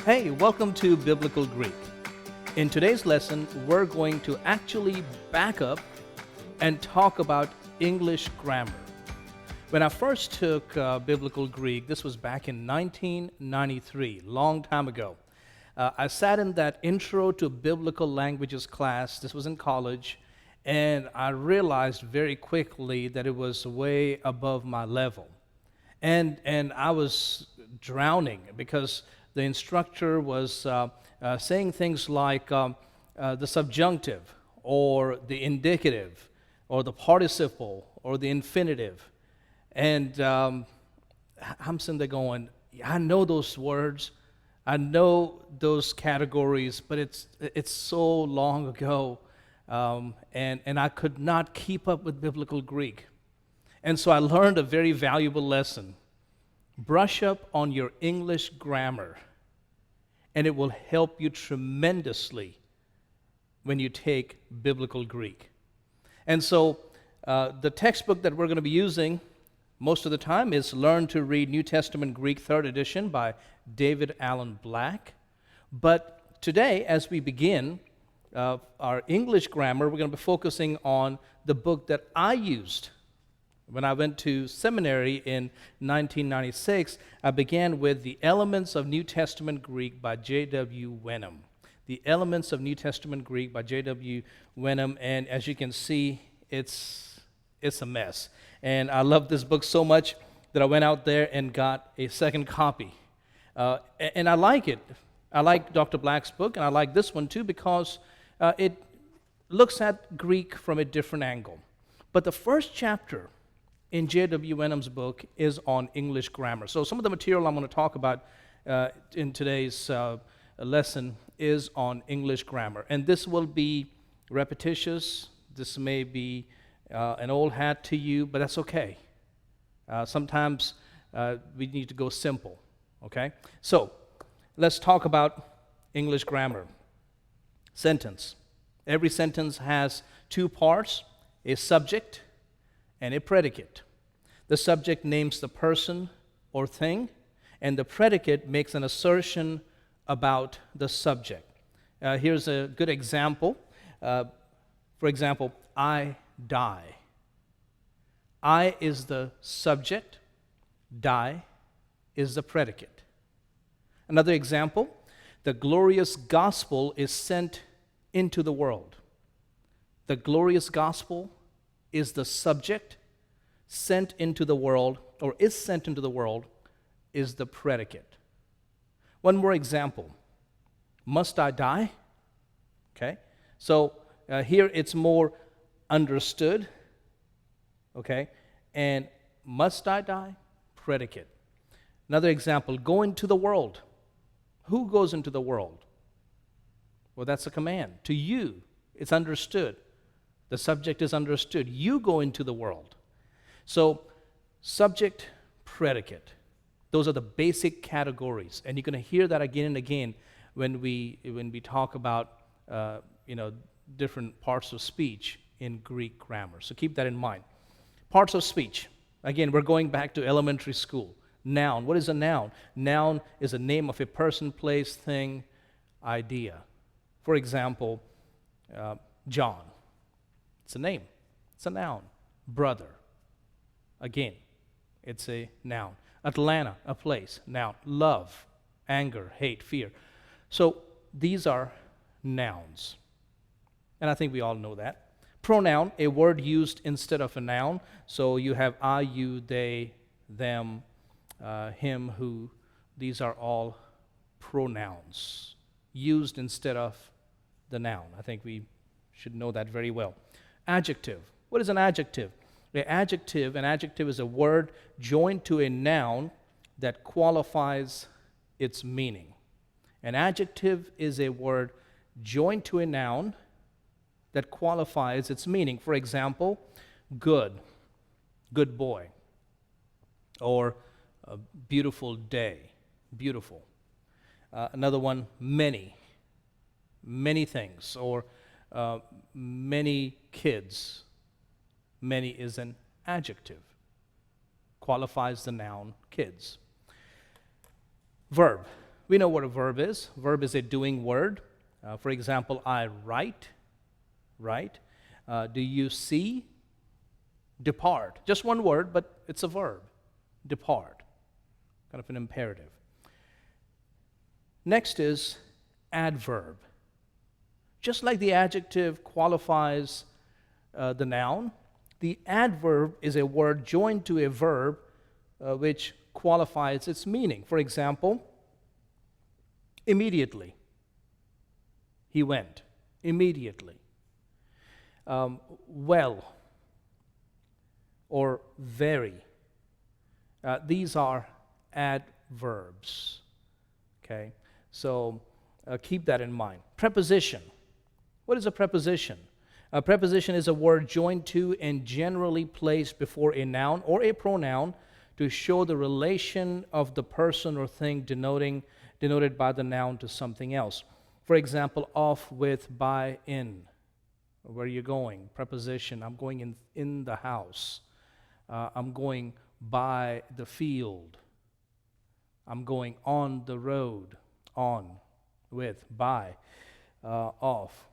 Hey, welcome to Biblical Greek. In today's lesson, we're going to actually back up and talk about English grammar. When I first took Biblical Greek, this was back in 1993, long time ago. I sat in that Intro to Biblical Languages class, this was in college, and I realized very quickly that it was way above my level. And I was drowning because the instructor was saying things like the subjunctive or the indicative or the participle or the infinitive. And I'm sitting there going, I know those words, I know those categories, but it's so long ago, and I could not keep up with Biblical Greek. And so I learned a very valuable lesson. Brush up on your English grammar, and it will help you tremendously when you take Biblical Greek. And so the textbook that we're going to be using most of the time is Learn to Read New Testament Greek, 3rd edition by David Allen Black. But today, as we begin our English grammar, we're going to be focusing on the book that I used. When I went to seminary in 1996, I began with The Elements of New Testament Greek by J.W. Wenham. The Elements of New Testament Greek by J.W. Wenham, and as you can see, it's a mess. And I love this book so much that I went out there and got a second copy. And I like it. I like Dr. Black's book, and I like this one too because it looks at Greek from a different angle. But the first chapter in J.W. Wenham's book is on English grammar. So some of the material I'm going to talk about in today's lesson is on English grammar. And this will be repetitious. This may be an old hat to you, but that's okay. Sometimes we need to go simple, okay? So let's talk about English grammar. Sentence. Every sentence has two parts, a subject and a predicate. The subject names the person or thing, and the predicate makes an assertion about the subject. Here's a good example. For example, I die. I is the subject, die is the predicate. Another example, the glorious gospel is sent into the world. The glorious gospel is the subject, sent into the world, or is sent into the world, is the predicate. One more example. Must I die? Okay. So here it's more understood. Okay. And must I die? Predicate. Another example. Go into the world. Who goes into the world? Well, that's a command. To you, it's understood. The subject is understood. You go into the world. So, subject, predicate. Those are the basic categories, and you're going to hear that again and again when we talk about different parts of speech in Greek grammar. So keep that in mind. Parts of speech. Again, we're going back to elementary school. Noun. What is a noun? Noun is a name of a person, place, thing, idea. For example, John. It's a name. It's a noun. Brother. Again, it's a noun. Atlanta, a place. Noun. Love, anger, hate, fear. So these are nouns. And I think we all know that. Pronoun, a word used instead of a noun. So you have I, you, they, them, him, who. These are all pronouns used instead of the noun. I think we should know that very well. Adjective. What is an adjective? An adjective is a word joined to a noun that qualifies its meaning. An adjective is a word joined to a noun that qualifies its meaning. For example, good, good boy, or a beautiful day, beautiful. Another one, many, many things, or many kids. Many is an adjective, qualifies the noun kids. Verb. We know what a verb is. Verb is a doing word. For example, I write, right? Do you see? Depart. Just one word, but it's a verb. Depart. Kind of an imperative. Next is adverb. Just like the adjective qualifies the noun, the adverb is a word joined to a verb which qualifies its meaning. For example, immediately. He went. Immediately. Well. Or very. These are adverbs. Okay? So keep that in mind. Preposition. What is a preposition? A preposition is a word joined to and generally placed before a noun or a pronoun to show the relation of the person or thing denoted by the noun to something else. For example, off, with, by, in. Where are you going? Preposition. I'm going in the house. I'm going by the field. I'm going on the road. On, with, by, off.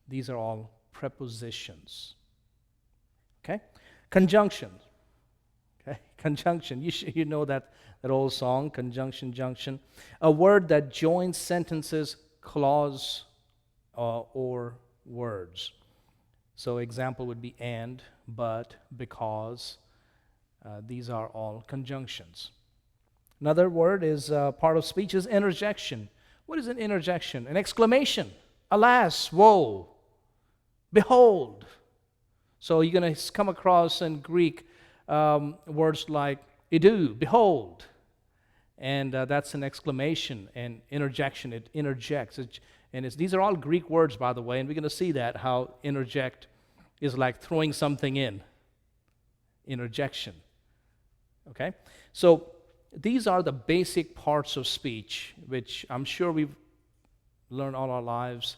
These are all prepositions. Okay? Conjunction. Okay? Conjunction. You know that old song, conjunction, junction. A word that joins sentences, clause, or words. So example would be and, but, because. These are all conjunctions. Another word is part of speech is interjection. What is an interjection? An exclamation. Alas, woe, behold. So you're going to come across in Greek words like idu, behold. And that's an exclamation and interjection. It interjects. These are all Greek words, by the way, and we're going to see that, how interject is like throwing something in. Interjection. Okay? So these are the basic parts of speech, which I'm sure we've learned all our lives.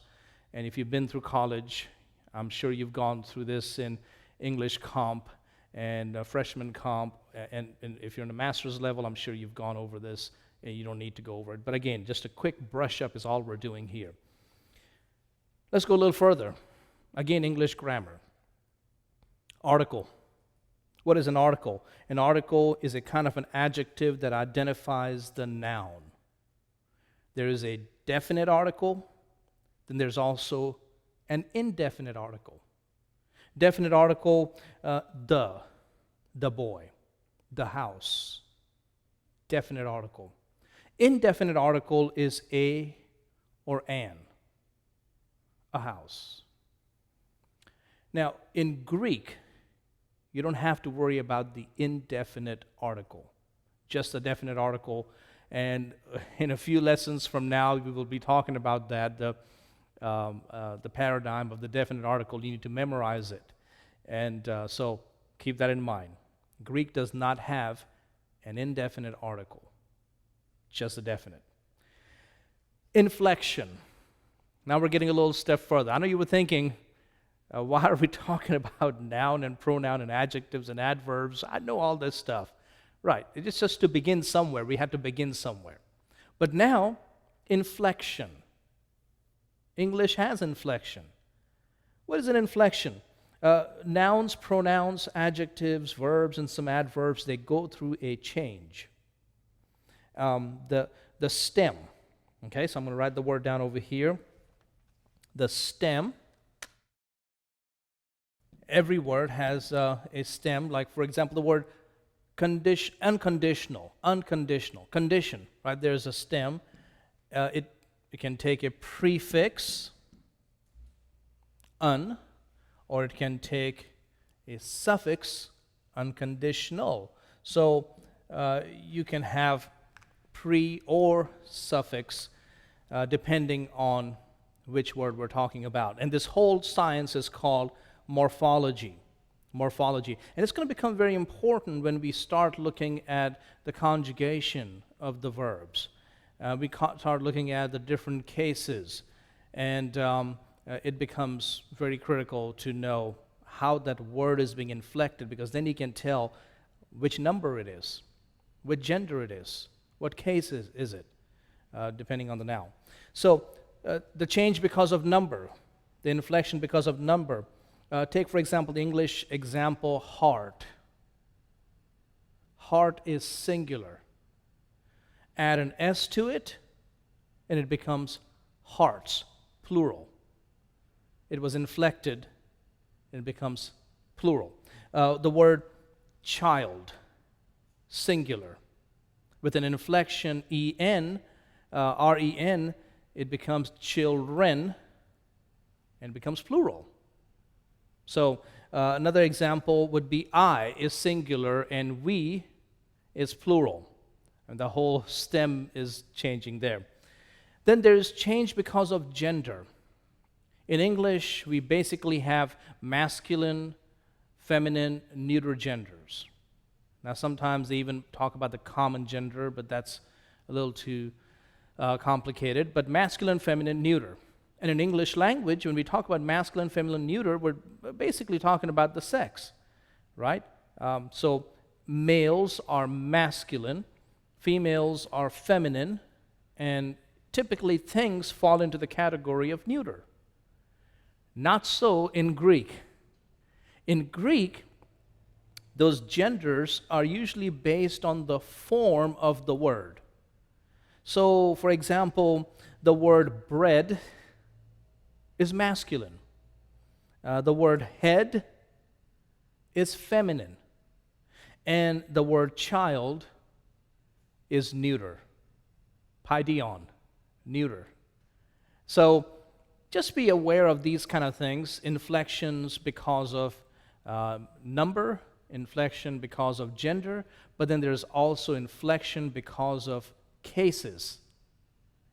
And if you've been through college, I'm sure you've gone through this in English comp and freshman comp. And if you're in a master's level, I'm sure you've gone over this, and you don't need to go over it. But again, just a quick brush up is all we're doing here. Let's go a little further. Again, English grammar. Article. What is an article? An article is a kind of an adjective that identifies the noun. There is a definite article, then there's also an indefinite article. Definite article, the boy, the house. Definite article. Indefinite article is a or an, a house. Now, in Greek, you don't have to worry about the indefinite article, just a definite article. And in a few lessons from now, we will be talking about that, the paradigm of the definite article. You need to memorize it. And so keep that in mind. Greek does not have an indefinite article, just a definite. Inflection. Now we're getting a little step further. I know you were thinking, why are we talking about noun and pronoun and adjectives and adverbs? I know all this stuff. Right, it's just to begin somewhere. We had to begin somewhere. But now, inflection. English has inflection. What is an inflection? Nouns, pronouns, adjectives, verbs, and some adverbs, they go through a change. The stem. Okay, so I'm going to write the word down over here. The stem. Every word has a stem. Like, for example, the word unconditional, condition, right? There's a stem. It can take a prefix, un, or it can take a suffix, unconditional. So you can have pre or suffix depending on which word we're talking about. And this whole science is called morphology. And it's going to become very important when we start looking at the conjugation of the verbs. We start looking at the different cases, and it becomes very critical to know how that word is being inflected, because then you can tell which number it is, what gender it is, what case is it. depending on the noun. So the change because of number, the inflection because of number. Take, for example, the English example, heart. Heart is singular. Add an S to it, and it becomes hearts, plural. It was inflected, and it becomes plural. The word child, singular. With an inflection en, ren, it becomes children, and becomes plural. So another example would be I is singular and we is plural. And the whole stem is changing there. Then there's change because of gender. In English, we basically have masculine, feminine, neuter genders. Now, sometimes they even talk about the common gender, but that's a little too complicated. But masculine, feminine, neuter. And in English language, when we talk about masculine, feminine, neuter, we're basically talking about the sex, right? So males are masculine, females are feminine, and typically things fall into the category of neuter. Not so in Greek. In Greek, those genders are usually based on the form of the word. So, for example, the word bread is masculine. The word head is feminine. And the word child is neuter. Paideon, neuter. So just be aware of these kind of things. Inflections because of number, inflection because of gender, but then there's also inflection because of cases.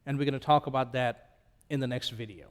And we're going to talk about that in the next video.